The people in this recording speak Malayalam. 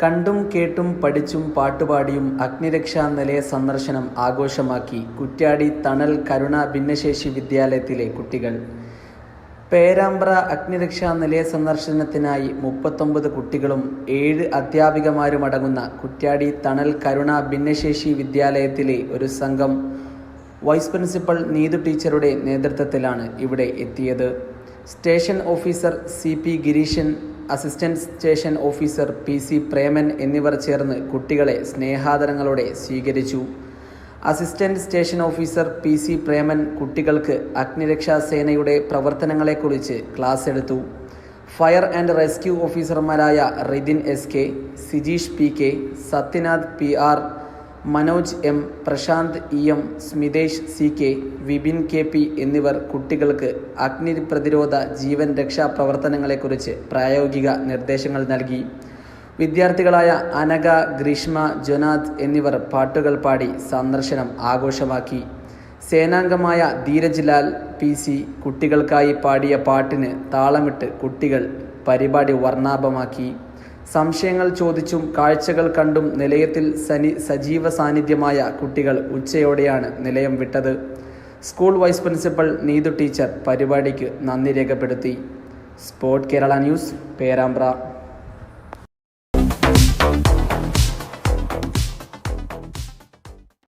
കണ്ടും കേട്ടും പഠിച്ചും പാട്ടുപാടിയും അഗ്നിരക്ഷാ നിലയ സന്ദർശനം ആഘോഷമാക്കി കുറ്റ്യാടി തണൽ കരുണ ഭിന്നശേഷി വിദ്യാലയത്തിലെ കുട്ടികൾ. പേരാമ്പ്ര അഗ്നിരക്ഷാ നിലയ സന്ദർശനത്തിനായി 39 കുട്ടികളും 7 അധ്യാപികമാരുമടങ്ങുന്ന കുറ്റ്യാടി തണൽ കരുണ ഭിന്നശേഷി വിദ്യാലയത്തിലെ ഒരു സംഘം വൈസ് പ്രിൻസിപ്പൽ നീതു ടീച്ചറുടെ നേതൃത്വത്തിലാണ് ഇവിടെ എത്തിയത്. Station officer CP Gireeshan, assistant station officer PC Preman എന്നിവർ ചേർന്ന് കുട്ടികളെ സ്നേഹാദരങ്ങളോടെ സ്വീകരിച്ചു. Assistant station officer PC Preman കുട്ടികൾക്ക് അഗ്നിരക്ഷാ സേനയുടെ പ്രവർത്തനങ്ങളെക്കുറിച്ച് ക്ലാസ് എടുത്തു. ഫയർ ആൻഡ് റെസ്ക്യൂ ഓഫീസർമാരായ റിദിൻ SK, Sijeesh PK, Sathyanath PR, Manoj M, Prashant EM, Smithesh CK, Vipin KP എന്നിവർ കുട്ടികൾക്ക് അഗ്നി പ്രതിരോധ ജീവൻ രക്ഷാ പ്രവർത്തനങ്ങളെക്കുറിച്ച് പ്രായോഗിക നിർദ്ദേശങ്ങൾ നൽകി. വിദ്യാർത്ഥികളായ അനഘ, ഗ്രീഷ്മ, ജൊനാഥ് എന്നിവർ പാട്ടുകൾ പാടി സന്ദർശനം ആഘോഷമാക്കി. സേനാംഗമായ ധീരജ് ലാൽ PC കുട്ടികൾക്കായി പാടിയ പാട്ടിന് താളമിട്ട് കുട്ടികൾ പരിപാടി വർണ്ണാഭമാക്കി. സംശയങ്ങൾ ചോദിച്ചും കാഴ്ചകൾ കണ്ടും നിലയത്തിൽ സജീവ സാന്നിധ്യമായ കുട്ടികൾ ഉച്ചയോടെയാണ് നിലയം വിട്ടത്. School vice principal Neethu teacher പരിപാടിക്ക് നന്ദി രേഖപ്പെടുത്തി. Sport Kerala news, Perambra.